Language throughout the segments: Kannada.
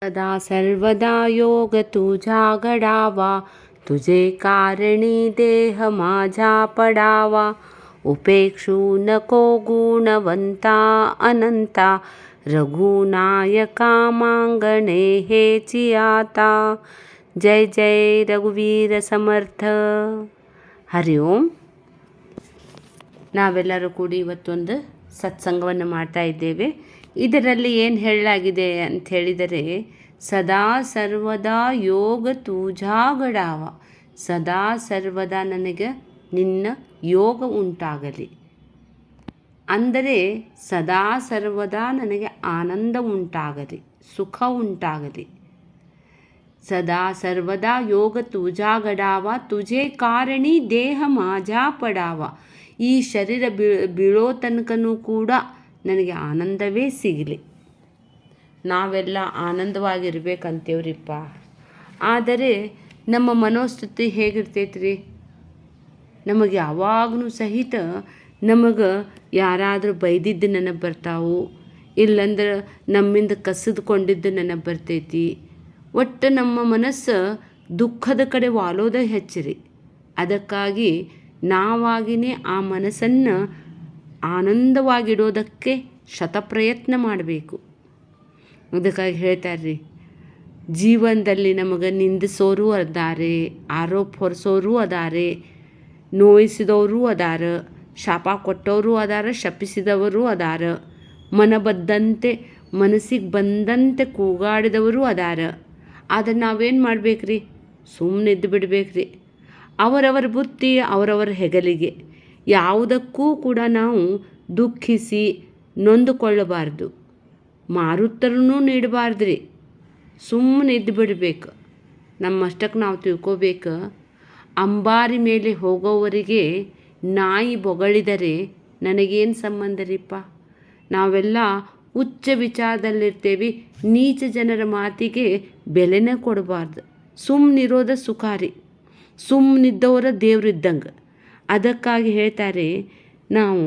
सदा सर्वदा योग तुझा घडावा, तुझे कारणी देह माझा पडावा. उपेक्षू नको गुणवंता अनंता, रघुनायका मांगणे हेची आता. जय जय रघुवीर समर्थ. ಹರಿ ಓಂ. ನಾವೆಲ್ಲರೂ ಕೂಡಿ ಇವತ್ತೊಂದು ಸತ್ಸಂಗವನ್ನು ಮಾಡ್ತಾ ಇದ್ದೇವೆ. ಇದರಲ್ಲಿ ಏನು ಹೇಳಲಾಗಿದೆ ಅಂತ ಹೇಳಿದರೆ, ಸದಾ ಸರ್ವದಾ ಯೋಗ ತುಜಾಗಡಾವ, ಸದಾ ಸರ್ವದಾ ನನಗೆ ನಿನ್ನ ಯೋಗ ಉಂಟಾಗಲಿ. ಅಂದರೆ ಸದಾ ಸರ್ವದಾ ನನಗೆ ಆನಂದ ಉಂಟಾಗಲಿ, ಸುಖ ಉಂಟಾಗಲಿ. ಸದಾ ಸರ್ವದಾ ಯೋಗ ತುಜಾಗಡಾವ, ತುಜೆ ಕಾರಣಿ ದೇಹ ಮಾಜಾ ಪಡಾವ. ಈ ಶರೀರ ಬೀಳೋ ತನಕನೂ ಕೂಡ ನನಗೆ ಆನಂದವೇ ಸಿಗಲಿ. ನಾವೆಲ್ಲ ಆನಂದವಾಗಿರ್ಬೇಕಂತೇವ್ರಿಪ್ಪ. ಆದರೆ ನಮ್ಮ ಮನೋಸ್ಥಿತಿ ಹೇಗಿರ್ತೈತೆ ರೀ? ನಮಗೆ ಯಾವಾಗಲೂ ಸಹಿತ ನಮಗೆ ಯಾರಾದರೂ ಬೈದಿದ್ದು ನೆನಪು ಬರ್ತಾವು, ಇಲ್ಲಂದ್ರೆ ನಮ್ಮಿಂದ ಕಸಿದುಕೊಂಡಿದ್ದು ನೆನಪು ಬರ್ತೈತಿ. ಒಟ್ಟು ನಮ್ಮ ಮನಸ್ಸು ದುಃಖದ ಕಡೆ ವಾಲೋದೇ ಹೆಚ್ಚಿರಿ. ಅದಕ್ಕಾಗಿ ನಾವಾಗಿಯೇ ಆ ಮನಸ್ಸನ್ನು ಆನಂದವಾಗಿಡೋದಕ್ಕೆ ಶತಪ್ರಯತ್ನ ಮಾಡಬೇಕು. ಅದಕ್ಕಾಗಿ ಹೇಳ್ತಾರೆ, ಜೀವನದಲ್ಲಿ ನಮಗೆ ನಿಂದಿಸೋರು ಅದಾರೆ, ಆರೋಪ ಹೊರಿಸೋರು ಅದಾರೆ, ನೋಯಿಸಿದವರು ಅದಾರ, ಶಾಪ ಕೊಟ್ಟವರು ಅದಾರ, ಶಪಿಸಿದವರು ಅದಾರ, ಮನಸ್ಸಿಗೆ ಬಂದಂತೆ ಕೂಗಾಡಿದವರು ಅದಾರ. ಆದರೆ ನಾವೇನು ಮಾಡ್ಬೇಕ್ರಿ? ಸುಮ್ಮನೆ ಇದ್ದು ಬಿಡ್ಬೇಕ್ರಿ. ಅವರವರ ಬುದ್ಧಿ ಅವರವರ ಹೆಗಲಿಗೆ. ಯಾವುದಕ್ಕೂ ಕೂಡ ನಾವು ದುಃಖಿಸಿ ನೊಂದುಕೊಳ್ಳಬಾರ್ದು, ಮಾರುತ್ತರನೂ ನೀಡಬಾರ್ದ್ರಿ. ಸುಮ್ಮನೆ ಇದ್ದು ಬಿಡಬೇಕು. ನಮ್ಮಷ್ಟಕ್ಕೆ ನಾವು ತಿಳ್ಕೋಬೇಕು. ಅಂಬಾರಿ ಮೇಲೆ ಹೋಗೋವರಿಗೆ ನಾಯಿ ಬೊಗಳಿದರೆ ನನಗೇನು ಸಂಬಂಧ ರೀಪ್ಪ? ನಾವೆಲ್ಲ ಉಚ್ಚ ವಿಚಾರದಲ್ಲಿರ್ತೇವೆ. ನೀಚ ಜನರ ಮಾತಿಗೆ ಬೆಲೆನೇ ಕೊಡಬಾರ್ದು. ಸುಮ್ಮನಿರೋದ ಸುಖಾರಿ, ಸುಮ್ಮನಿದ್ದವರ ದೇವ್ರಿದ್ದಂಗೆ. ಅದಕ್ಕಾಗಿ ಹೇಳ್ತಾರೆ, ನಾವು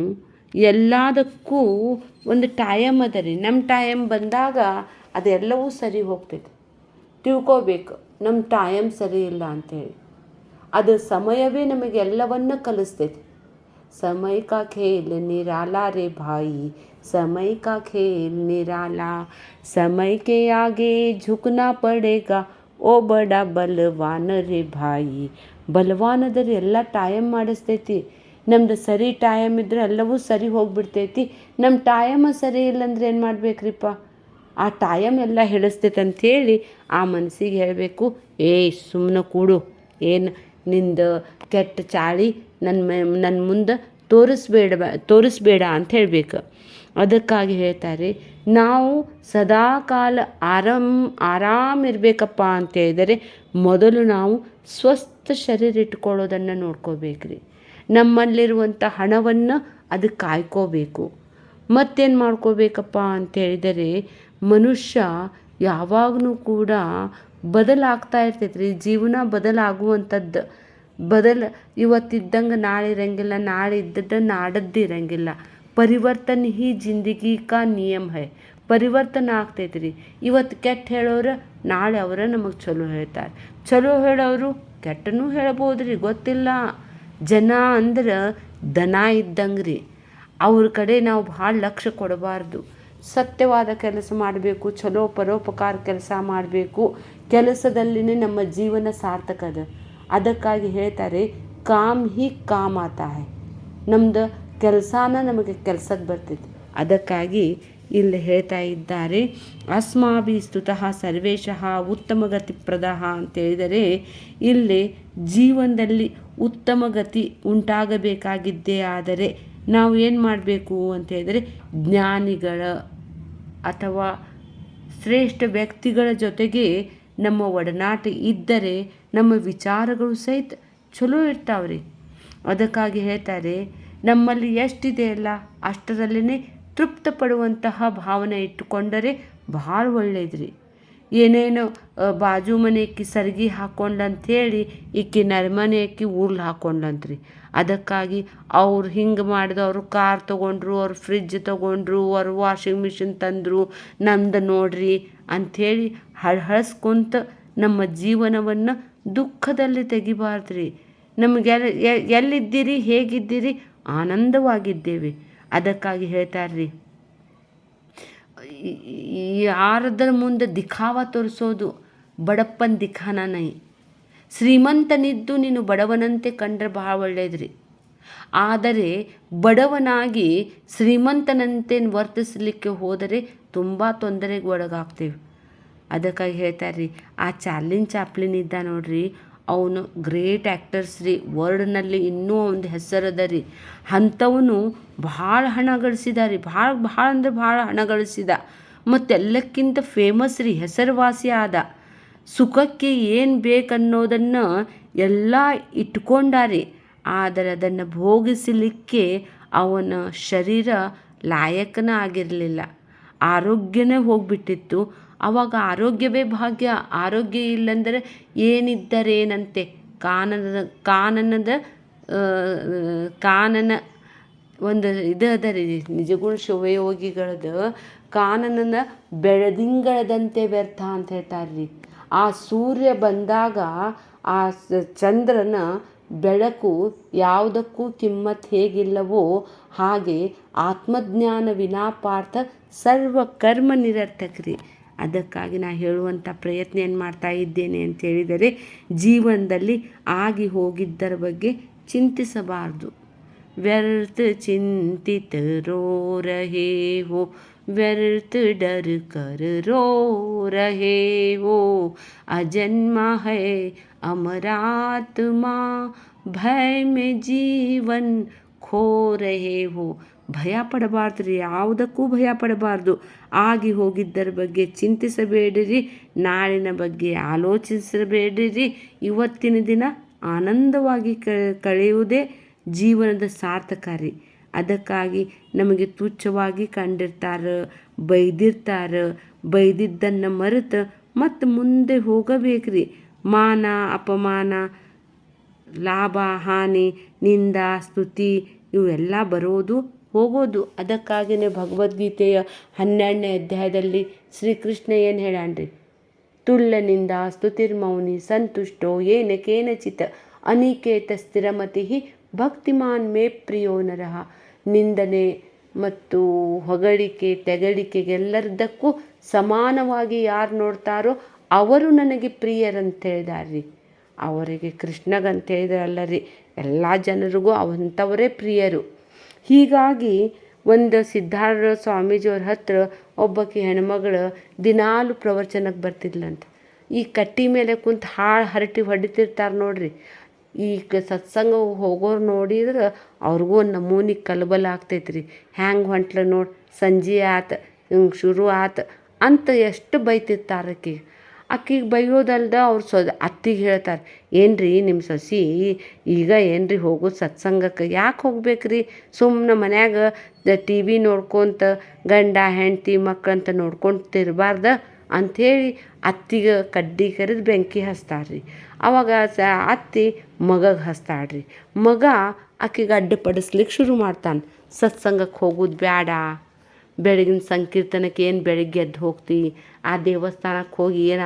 ಎಲ್ಲದಕ್ಕೂ ಒಂದು ಟೈಮ್ ಅದ ರೀ. ನಮ್ಮ ಟೈಮ್ ಬಂದಾಗ ಅದೆಲ್ಲವೂ ಸರಿ ಹೋಗ್ತೈತೆ. ತಿಳ್ಕೋಬೇಕು, ನಮ್ಮ ಟೈಮ್ ಸರಿ ಇಲ್ಲ ಅಂಥೇಳಿ. ಅದು ಸಮಯವೇ ನಮಗೆ ಎಲ್ಲವನ್ನ ಕಲಿಸ್ತೈತಿ. ಸಮಯ ಕಾ ಖೇಲ್ ನಿರಾಲಾ ರೇ ಭಾಯಿ, ಸಮಯ ಕಾ ಖೇಲ್ ನಿರಾಲಾ, ಸಮಯ ಕೆ ಆಗೆ ಝುಕನಾ ಪಡೇಗಾ, ಓ ಬಡ ಬಲವಾನ ರೇ ಭಾಯಿ. ಬಲವಾನದರೆ ಎಲ್ಲ ಟೈಮ್ ಮಾಡಿಸ್ತೈತಿ. ನಮ್ದು ಸರಿ ಟೈಮ್ ಇದ್ರೆ ಎಲ್ಲವೂ ಸರಿ ಹೋಗಿಬಿಡ್ತೈತಿ. ನಮ್ಮ ಟೈಮ ಸರಿ ಇಲ್ಲಂದ್ರೆ ಏನು ಮಾಡ್ಬೇಕ್ರಿಪ್ಪ? ಆ ಟೈಮ್ ಎಲ್ಲ ಹೇಳಿಸ್ತೈತೆ ಅಂಥೇಳಿ ಆ ಮನಸ್ಸಿಗೆ ಹೇಳಬೇಕು, ಸುಮ್ಮನೆ ಕೂಡು, ಏನು ನಿಂದು ಕೆಟ್ಟ ಚಾಳಿ ನನ್ನ ಮುಂದೆ ತೋರಿಸ್ಬೇಡ ಅಂತ ಹೇಳಬೇಕು. ಅದಕ್ಕಾಗಿ ಹೇಳ್ತಾರೆ, ನಾವು ಸದಾಕಾಲ ಆರಾಮಿರ್ಬೇಕಪ್ಪ ಅಂತ ಹೇಳಿದರೆ ಮೊದಲು ನಾವು ಸ್ವಸ್ಥ ಶರೀರ ಇಟ್ಕೊಳ್ಳೋದನ್ನು ನೋಡ್ಕೋಬೇಕ್ರಿ. ನಮ್ಮಲ್ಲಿರುವಂಥ ಹಣವನ್ನು ಅದಕ್ಕೆ ಕಾಯ್ಕೋಬೇಕು. ಮತ್ತೇನು ಮಾಡ್ಕೋಬೇಕಪ್ಪ ಅಂತ ಹೇಳಿದರೆ, ಮನುಷ್ಯ ಯಾವಾಗಲೂ ಕೂಡ ಬದಲಾಗ್ತಾ ಇರ್ತೈತ್ರಿ. ಜೀವನ ಬದಲಾಗುವಂಥದ್ದು. ಇವತ್ತಿದ್ದಂಗೆ ನಾಳೆ ಇರಂಗಿಲ್ಲ, ನಾಳೆ ಇದ್ದದ್ದು ನಾಡದ್ದು ಇರಂಗಿಲ್ಲ. ಪರಿವರ್ತನ ಹಿ ಜಿಂದಗಿ ಕಾ ನಿಯಮ ಹೈ. ಪರಿವರ್ತನೆ ಆಗ್ತೈತ್ರಿ. ಇವತ್ತು ಕೆಟ್ಟ ಹೇಳೋರು ನಾಳೆ ಅವರ ನಮಗೆ ಚಲೋ ಹೇಳ್ತಾರೆ. ಚಲೋ ಹೇಳೋರು ಕೆಟ್ಟನೂ ಹೇಳ್ಬೋದ್ರಿ, ಗೊತ್ತಿಲ್ಲ. ಜನ ಅಂದ್ರೆ ದನ ಇದ್ದಂಗೆ ರೀ. ಅವ್ರ ಕಡೆ ನಾವು ಭಾಳ ಲಕ್ಷ್ಯ ಕೊಡಬಾರ್ದು. ಸತ್ಯವಾದ ಕೆಲಸ ಮಾಡಬೇಕು, ಚಲೋ ಪರೋಪಕಾರ ಕೆಲಸ ಮಾಡಬೇಕು. ಕೆಲಸದಲ್ಲಿನೇ ನಮ್ಮ ಜೀವನ ಸಾರ್ಥಕ ಅದ. ಅದಕ್ಕಾಗಿ ಹೇಳ್ತಾರೆ, ಕಾಮ್ ಹಿ ಕಾಮ್ ಆತಾ ಹೈ. ನಮ್ದು ಕೆಲಸನ ನಮಗೆ ಕೆಲಸಕ್ಕೆ ಬರ್ತೈತಿ. ಅದಕ್ಕಾಗಿ ಇಲ್ಲಿ ಹೇಳ್ತಾ ಇದ್ದಾರೆ, ಅಸ್ಮಾಭಿ ಸ್ತುತಃ ಸರ್ವೇಶಃ ಉತ್ತಮಗತಿ ಪ್ರದಃ ಅಂತೇಳಿದರೆ, ಇಲ್ಲಿ ಜೀವನದಲ್ಲಿ ಉತ್ತಮ ಗತಿ ಉಂಟಾಗಬೇಕಾಗಿದ್ದೇ ಆದರೆ ನಾವು ಏನು ಮಾಡಬೇಕು ಅಂತ ಹೇಳಿದರೆ, ಜ್ಞಾನಿಗಳ ಅಥವಾ ಶ್ರೇಷ್ಠ ವ್ಯಕ್ತಿಗಳ ಜೊತೆಗೆ ನಮ್ಮ ಒಡನಾಟ ಇದ್ದರೆ ನಮ್ಮ ವಿಚಾರಗಳು ಸಹಿತ ಚಲೋ ಇರ್ತಾವ್ರಿ. ಅದಕ್ಕಾಗಿ ಹೇಳ್ತಾರೆ, ನಮ್ಮಲ್ಲಿ ಎಷ್ಟಿದೆಯಲ್ಲ ಅಷ್ಟರಲ್ಲೇ ತೃಪ್ತ ಪಡುವಂತಹ ಭಾವನೆ ಇಟ್ಟುಕೊಂಡರೆ ಭಾಳ ಒಳ್ಳೆಯದ್ರಿ. ಏನೇನೋ ಬಾಜು ಮನೆ ಅಕ್ಕಿ ಸರ್ಗಿ ಹಾಕ್ಕೊಂಡ್ಲಂಥೇಳಿ ಈಕಿ ನರ್ಮನೆ ಅಕ್ಕಿ ಉರ್ಲ್ ಹಾಕ್ಕೊಂಡ್ಲಂತ್ರಿ. ಅದಕ್ಕಾಗಿ ಅವ್ರು ಹಿಂಗೆ ಮಾಡಿದವರು ಕಾರ್ ತೊಗೊಂಡ್ರು, ಅವ್ರು ಫ್ರಿಜ್ ತೊಗೊಂಡ್ರು, ಅವ್ರು ವಾಷಿಂಗ್ ಮಿಷಿನ್ ತಂದರು, ನಮ್ದು ನೋಡ್ರಿ ಅಂಥೇಳಿ ಹಳಹಳಿಸ್ಕೊಂತ ನಮ್ಮ ಜೀವನವನ್ನು ದುಃಖದಲ್ಲಿ ತೆಗಿಬಾರ್ದ್ರಿ. ನಮಗೆ ಎಲ್ಲಿದ್ದೀರಿ, ಹೇಗಿದ್ದೀರಿ, ಆನಂದವಾಗಿದ್ದೇವೆ. ಅದಕ್ಕಾಗಿ ಹೇಳ್ತಾರ್ರಿ, ಯಾರದರ ಮುಂದೆ ದಿಖಾವ ತೋರಿಸೋದು ಬಡಪ್ಪನ ದಿಖಾನ ನೈ. ಶ್ರೀಮಂತನಿದ್ದು ನೀನು ಬಡವನಂತೆ ಕಂಡ್ರೆ ಬಹಳ ಒಳ್ಳೇದ್ರಿ. ಆದರೆ ಬಡವನಾಗಿ ಶ್ರೀಮಂತನಂತೆ ವರ್ತಿಸಲಿಕ್ಕೆ ಹೋದರೆ ತುಂಬ ತೊಂದರೆಗೆ ಒಳಗಾಗ್ತೇವೆ. ಅದಕ್ಕಾಗಿ ಹೇಳ್ತಾರ್ರಿ, ಆ ಚಾರ್ಲಿನ್ ಚಾಪ್ಲಿನ್ ಇದ್ದ ನೋಡ್ರಿ, ಅವನು ಗ್ರೇಟ್ ಆ್ಯಕ್ಟರ್ಸ್ ರೀ. ವರ್ಲ್ಡ್ನಲ್ಲಿ ಇನ್ನೂ ಒಂದು ಹೆಸರದ ರೀ. ಅಂಥವನು ಭಾಳ ಹಣ ಗಳಿಸಿದ ರೀ. ಭಾಳ ಅಂದ್ರೆ ಭಾಳ ಹಣ ಗಳಿಸಿದ. ಮತ್ತೆಲ್ಲಕ್ಕಿಂತ ಫೇಮಸ್ ರೀ, ಹೆಸರುವಾಸಿ ಆದ. ಸುಖಕ್ಕೆ ಏನು ಬೇಕನ್ನೋದನ್ನು ಎಲ್ಲ ಇಟ್ಕೊಂಡಾರಿ. ಆದರೆ ಅದನ್ನು ಭೋಗಿಸಲಿಕ್ಕೆ ಅವನ ಶರೀರ ಲಾಯಕನ ಆಗಿರಲಿಲ್ಲ. ಆರೋಗ್ಯನೇ ಹೋಗಿಬಿಟ್ಟಿತ್ತು. ಆವಾಗ ಆರೋಗ್ಯವೇ ಭಾಗ್ಯ. ಆರೋಗ್ಯ ಇಲ್ಲಂದರೆ ಏನಿದ್ದರೇನಂತೆ. ಕಾನನ ಒಂದು ಇದು ಅದ ರೀ, ನಿಜಗುಣ ಶಿವಯೋಗಿಗಳದು. ಕಾನನನ ಬೆಳದಿಂಗಳದಂತೆ ವ್ಯರ್ಥ ಅಂತ ಹೇಳ್ತಾರ್ರಿ. ಆ ಸೂರ್ಯ ಬಂದಾಗ ಆ ಚಂದ್ರನ ಬೆಳಕು ಯಾವುದಕ್ಕೂ ಕಿಮ್ಮತ್ ಹೇಗಿಲ್ಲವೋ ಹಾಗೆ ಆತ್ಮಜ್ಞಾನ ವಿನಾಪಾರ್ಥ ಸರ್ವ ಕರ್ಮ ನಿರರ್ಥಕ್ರಿ. ಅದಕ್ಕಾಗಿ ನಾ ಹೇಳುವಂಥ ಪ್ರಯತ್ನ ಏನು ಮಾಡ್ತಾ ಇದ್ದೇನೆ ಅಂತ ಹೇಳಿದರೆ, ಜೀವನದಲ್ಲಿ ಆಗಿ ಹೋಗಿದ್ದರ ಬಗ್ಗೆ ಚಿಂತಿಸಬಾರ್ದು. ವ್ಯರ್ಥ ಚಿಂತಿತ ರೋ ರಹೇ ಹೋ, ವ್ಯರ್ಥ ಡರ್ ಕರ್ ರೋ ರಹೇ ಹೋ, ಅಜನ್ಮ ಹೈ ಅಮರಾತ್ಮಾ, ಭಯ ಮೇ ಜೀವನ್ ಖೋ ರಹೇ ಹೋ. ಭಯ ಪಡಬಾರ್ದು ರೀ, ಯಾವುದಕ್ಕೂ ಭಯ ಪಡಬಾರ್ದು. ಆಗಿ ಹೋಗಿದ್ದರ ಬಗ್ಗೆ ಚಿಂತಿಸಬೇಡಿರಿ, ನಾಳಿನ ಬಗ್ಗೆ ಆಲೋಚಿಸಬೇಡಿರಿ. ಇವತ್ತಿನ ದಿನ ಆನಂದವಾಗಿ ಕಳೆಯುವುದೇ ಜೀವನದ ಸಾರ್ಥಕ ರೀ. ಅದಕ್ಕಾಗಿ ನಮಗೆ ತುಚ್ಛವಾಗಿ ಕಂಡಿರ್ತಾರೆ, ಬೈದಿರ್ತಾರೆ. ಬೈದಿದ್ದನ್ನು ಮರೆತು ಮತ್ತು ಮುಂದೆ ಹೋಗಬೇಕ್ರಿ. ಮಾನ ಅಪಮಾನ, ಲಾಭ ಹಾನಿ, ನಿಂದ ಸ್ತುತಿ ಇವೆಲ್ಲ ಬರೋದು ಹೋಗೋದು. ಅದಕ್ಕಾಗಿಯೇ ಭಗವದ್ಗೀತೆಯ 12ನೇ ಅಧ್ಯಾಯದಲ್ಲಿ ಶ್ರೀಕೃಷ್ಣ ಏನು ಹೇಳ್ಯಾನ್ರಿ, ತುಲ್ಯನಿಂದ ಸ್ತುತಿರ್ಮೌನಿ ಸಂತುಷ್ಟೋ ಏನ ಕೇನಚಿತ್ ಅನಿಕೇತ ಸ್ಥಿರಮತಿ ಭಕ್ತಿಮಾನ್ ಮೇ ಪ್ರಿಯೋ ನರಃ. ನಿಂದನೆ ಮತ್ತು ಹೊಗಳಿಕೆ ತೆಗಳಿಕೆಗೆಲ್ಲದಕ್ಕೂ ಸಮಾನವಾಗಿ ಯಾರು ನೋಡ್ತಾರೋ ಅವರು ನನಗೆ ಪ್ರಿಯರಂತ ಹೇಳಿದಾರ್ರಿ. ಅವರಿಗೆ ಕೃಷ್ಣಗಂತ ಹೇಳಿದ್ರಲ್ಲ ರೀ, ಎಲ್ಲ ಜನರಿಗೂ ಅವಂಥವರೇ ಪ್ರಿಯರು. ಹೀಗಾಗಿ ಒಂದು ಸಿದ್ಧಾರ್ಥ ಸ್ವಾಮೀಜಿಯವ್ರ ಹತ್ರ ಒಬ್ಬಾಕಿ ಹೆಣ್ಮಗಳು ದಿನಾಲು ಪ್ರವಚನಕ್ಕೆ ಬರ್ತಿದ್ಲಂತ. ಈ ಕಟ್ಟಿ ಮೇಲೆ ಕುಂತು ಹರಟಿ ಹೊಡಿತಿರ್ತಾರೆ ನೋಡ್ರಿ. ಈ ಸತ್ಸಂಗ ಹೋಗೋರು ನೋಡಿದ್ರೆ ಅವ್ರಿಗೂ ಒಂದು ನಮೂನಿ ಕಲಬಲ ಆಗ್ತೈತ್ರಿ. ಹ್ಯಾಂಗೆ ಹೊಂಟ್ಲ ನೋಡಿ, ಸಂಜೆ ಆತು, ಹಿಂಗೆ ಶುರು ಆತು ಅಂತ ಎಷ್ಟು ಬೈತಿರ್ತಾರೆ ಆಕಿಗೆ ಬೈಯೋದಲ್ದ ಅವ್ರು ಅತ್ತಿಗೆ ಹೇಳ್ತಾರೆ, ಏನ್ರಿ ನಿಮ್ಮ ಸೊಸಿ ಈಗ ಏನ್ರಿ ಹೋಗೋದು ಸತ್ಸಂಗಕ್ಕೆ? ಯಾಕೆ ಹೋಗ್ಬೇಕ್ರಿ? ಸುಮ್ಮನೆ ಮನ್ಯಾಗ TV ನೋಡ್ಕೊತ ಗಂಡ ಹೆಂಡ್ತಿ ಮಕ್ಕಳಂತ ನೋಡ್ಕೊತಿರ್ಬಾರ್ದ ಅಂಥೇಳಿ ಅತ್ತಿಗೆ ಕಡ್ಡಿ ಕರೆದು ಬೆಂಕಿ ಹಚ್ತಾಳ್ರಿ. ಆವಾಗ ಅತ್ತಿ ಮಗಗೆ ಹಚ್ತಾಳ್ರಿ. ಮಗ ಆಕಿಗೆ ಅಡ್ಡಪಡಿಸ್ಲಿಕ್ಕೆ ಶುರು ಮಾಡ್ತಾನೆ, ಸತ್ಸಂಗಕ್ಕೆ ಹೋಗೋದು ಬೇಡ, ಬೆಳಗಿನ ಸಂಕೀರ್ತನಕ್ಕೆ ಏನು ಬೆಳಗ್ಗೆ ಎದ್ದು ಹೋಗ್ತಿ, ಆ ದೇವಸ್ಥಾನಕ್ಕೆ ಹೋಗಿ ಏನು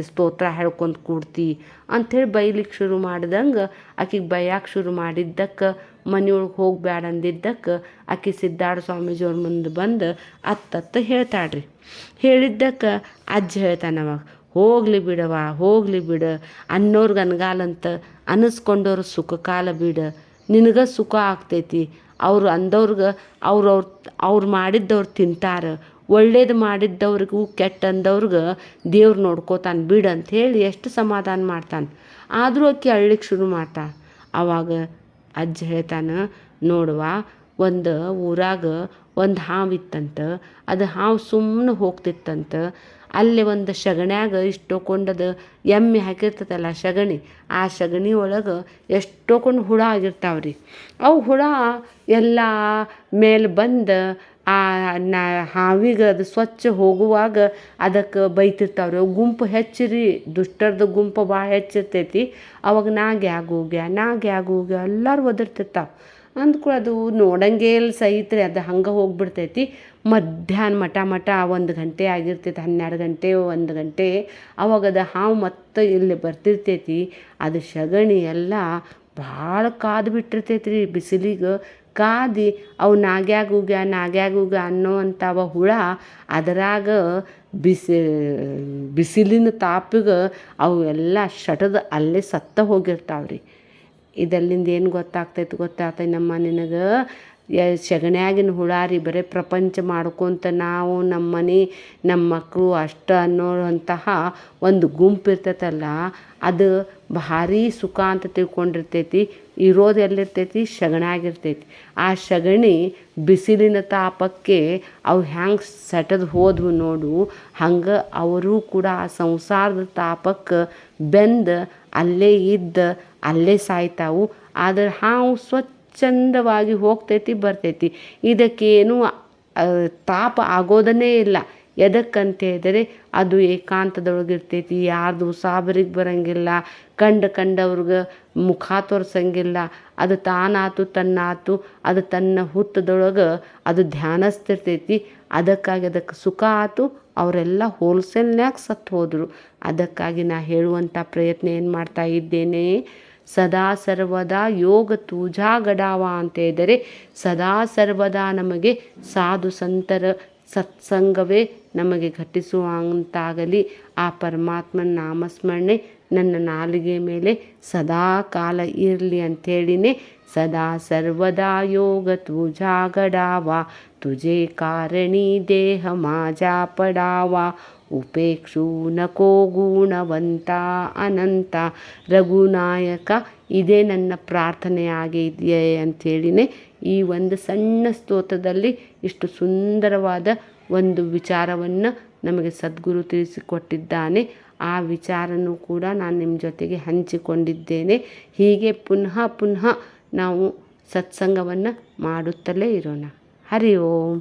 ಸ್ತೋತ್ರ ಹೇಳ್ಕೊಂಡು ಕೂಡ್ತಿ ಅಂಥೇಳಿ ಬೈಲಿಕ್ಕೆ ಶುರು ಮಾಡ್ದಂಗೆ ಆಕಿಗೆ ಬೈಯಕ್ಕೆ ಶುರು ಮಾಡಿದ್ದಕ್ಕೆ, ಮನೆಯೊಳಗೆ ಹೋಗಬೇಡ ಅಂದಿದ್ದಕ್ಕೆ ಆಕೆ ಸಿದ್ಧಾರ್ಥ ಸ್ವಾಮೀಜಿಯವ್ರ ಮುಂದೆ ಬಂದು ಅತ್ತತ್ತ ಹೇಳ್ತಾಳ್ರಿ. ಹೇಳಿದ್ದಕ್ಕೆ ಅಜ್ಜ ಹೇಳ್ತಾನವಾಗ, ಹೋಗಲಿ ಬಿಡವ, ಹೋಗಲಿ ಬಿಡು, ಅನ್ನೋರ್ಗೆ ಅನ್ಗಾಲಂತ ಅನ್ನಿಸ್ಕೊಂಡವ್ರು ಸುಖ ಕಾಲ ಬಿಡು, ನಿನಗೆ ಸುಖ ಆಗ್ತೈತಿ. ಅವರು ಅಂದವ್ರಿಗೆ ಅವ್ರು ಮಾಡಿದ್ದವ್ರು ತಿಂತಾರೆ, ಒಳ್ಳೇದು ಮಾಡಿದ್ದವ್ರಿಗೂ ಕೆಟ್ಟ ಅಂದವ್ರಿಗೆ ದೇವ್ರು ನೋಡ್ಕೋತಾನೆ ಬಿಡು ಅಂಥೇಳಿ ಎಷ್ಟು ಸಮಾಧಾನ ಮಾಡ್ತಾನೆ. ಆದರೂ ಆಕೆ ಅಳ್ಳಿಕ್ಕೆ ಶುರು ಮಾಡ್ತಾಳೆ. ಆವಾಗ ಅಜ್ಜ ಹೇಳ್ತಾನೆ, ನೋಡುವ, ಒಂದು ಊರಾಗ ಒಂದು ಹಾವು ಇತ್ತಂತ. ಅದು ಹಾವು ಸುಮ್ಮನೆ ಹೋಗ್ತಿತ್ತಂತ. ಅಲ್ಲಿ ಒಂದು ಸಗಣ್ಯಾಗ ಇಷ್ಟೊಕೊಂಡದು ಎಮ್ಮೆ ಹಾಕಿರ್ತದಲ್ಲ ಸಗಣಿ, ಆ ಸಗಣಿ ಒಳಗೆ ಎಷ್ಟೊಕೊಂಡು ಹುಳ ಆಗಿರ್ತಾವ್ರಿ. ಅವು ಹುಳ ಎಲ್ಲ ಮೇಲೆ ಬಂದು ಆ ಹಾವಿಗೆ ಅದು ಸ್ವಚ್ಛ ಹೋಗುವಾಗ ಅದಕ್ಕೆ ಬೈತಿರ್ತಾವ್ರಿ. ಅವು ಗುಂಪು ಹೆಚ್ಚಿರಿ, ದುಷ್ಟರದ ಗುಂಪು ಭಾಳ ಹೆಚ್ಚಿರ್ತೈತಿ. ಅವಾಗ ನಾಗ್ಯಾಗೋಗ್ಯ ಎಲ್ಲರೂ ಒದರ್ತಿರ್ತಾವೆ. ಅಂದ್ಕೂಡ ಅದು ನೋಡಂಗೆ ಇಲ್ಲ ಸಹಿತ್ರಿ, ಅದು ಹಂಗೆ ಹೋಗ್ಬಿಡ್ತೈತಿ. ಮಧ್ಯಾಹ್ನ ಮಟ 1 ಗಂಟೆ ಆಗಿರ್ತೈತಿ, 12 ಗಂಟೆ 1 ಗಂಟೆ. ಅವಾಗ ಅದು ಹಾವು ಮತ್ತೆ ಇಲ್ಲಿ ಬರ್ತಿರ್ತೈತಿ. ಅದು ಸಗಣಿ ಎಲ್ಲ ಭಾಳ ಕಾದು ಬಿಟ್ಟಿರ್ತೈತಿ ರೀ ಬಿಸಿಲಿಗೆ. ಕಾದು ಅವು ನಾಗ್ಯಾಗೂಗ್ಯ ಅನ್ನೋವಂಥವ ಹುಳ ಅದರಾಗ ಬಿಸಿಲಿನ ತಾಪಿಗೆ ಅವು ಎಲ್ಲ ಶಟದ ಅಲ್ಲೇ ಸತ್ತ ಹೋಗಿರ್ತಾವ್ರಿ. ಇದಲ್ಲಿಂದ ಏನು ಗೊತ್ತಾಗ್ತೈತಿ ನಮ್ಮ ನಿನಗೆ, ಸಗಣ್ಯಾಗಿನ ಹುಳ ರೀ. ಬರೀ ಪ್ರಪಂಚ ಮಾಡ್ಕೊತ ನಾವು ನಮ್ಮ ಮನೆ ನಮ್ಮ ಮಕ್ಕಳು ಅಷ್ಟು ಅನ್ನೋವಂತಹ ಒಂದು ಗುಂಪು ಇರ್ತೈತಲ್ಲ, ಅದು ಭಾರಿ ಸುಖ ಅಂತ ತಿಳ್ಕೊಂಡಿರ್ತೈತಿ. ಇರೋದು ಎಲ್ಲಿರ್ತೈತಿ? ಸಗಣಿಯಾಗಿರ್ತೈತಿ. ಆ ಸಗಣಿ ಬಿಸಿಲಿನ ತಾಪಕ್ಕೆ ಅವು ಹ್ಯಾಂಗೆ ಸೆಟದು ಹೋದ್ವು ನೋಡು, ಹಂಗೆ ಅವರು ಕೂಡ ಆ ಸಂಸಾರದ ತಾಪಕ್ಕೆ ಬೆಂದು ಅಲ್ಲೇ ಸಾಯ್ತಾವು. ಆದರೆ ಹಾವು ಸ್ವಚ್ಛಂದವಾಗಿ ಹೋಗ್ತೈತಿ ಬರ್ತೈತಿ. ಇದಕ್ಕೇನು ತಾಪ ಆಗೋದನ್ನೇ ಇಲ್ಲ. ಎದಕ್ಕಂತೇಳಿದರೆ ಅದು ಏಕಾಂತದೊಳಗಿರ್ತೈತಿ. ಯಾರ್ದು ಸಾಬರಿಗೆ ಬರೋಂಗಿಲ್ಲ, ಕಂಡವ್ರಿಗೆ ಮುಖ ತೋರ್ಸಂಗಿಲ್ಲ. ಅದು ತಾನಾತು ತನ್ನಾತು, ಅದು ತನ್ನ ಹುತ್ತದೊಳಗೆ ಅದು ಧ್ಯಾನಿಸ್ತಿರ್ತೈತಿ. ಅದಕ್ಕಾಗಿ ಅದಕ್ಕೆ ಸುಖ ಆತು. ಅವರೆಲ್ಲ ಹೋಲ್ಸೇಲ್ನ್ಯಾಗ ಸತ್ತು ಹೋದರು. ಅದಕ್ಕಾಗಿ ನಾ ಹೇಳುವಂಥ ಪ್ರಯತ್ನ ಏನು ಮಾಡ್ತಾ ಇದ್ದೇನೆ, ಸದಾ ಸರ್ವದಾ ಯೋಗ ತೂಜಾ ಗಡಾವ ಅಂತ ಹೇಳಿದರೆ, ಸದಾ ಸರ್ವದಾ ನಮಗೆ ಸಾಧು ಸಂತರ ಸತ್ಸಂಗವೇ ನಮಗೆ ಘಟಿಸುವಂತಾಗಲಿ. ಆ ಪರಮಾತ್ಮನ ನಾಮಸ್ಮರಣೆ ನನ್ನ ನಾಲಿಗೆ ಮೇಲೆ ಸದಾ ಕಾಲ ಇರಲಿ ಅಂಥೇಳಿನೇ ಸದಾ ಸರ್ವದಾ ಯೋಗ ತುಜಾ ಗಡಾವ, ತುಜೆ ಕಾರಣಿ ದೇಹ ಮಾಜಾ ಪಡಾವ, ಉಪೇಕ್ಷು ನಕೋ ಗುಣವಂತ ಅನಂತ ರಘುನಾಯಕ. ಇದೇ ನನ್ನ ಪ್ರಾರ್ಥನೆಯಾಗಿದೆ ಅಂಥೇಳಿನೇ ಈ ಒಂದು ಸಣ್ಣ ಸ್ತೋತ್ರದಲ್ಲಿ ಇಷ್ಟು ಸುಂದರವಾದ ಒಂದು ವಿಚಾರವನ್ನು ನಮಗೆ ಸದ್ಗುರು ತಿಳಿಸಿಕೊಟ್ಟಿದ್ದಾನೆ. ಆ ವಿಚಾರನೂ ಕೂಡ ನಾನು ನಿಮ್ಮ ಜೊತೆಗೆ ಹಂಚಿಕೊಂಡಿದ್ದೇನೆ. ಹೀಗೆ ಪುನಃ ನಾವು ಸತ್ಸಂಗವನ್ನು ಮಾಡುತ್ತಲೇ ಇರೋಣ. ಹರಿ ಓಂ.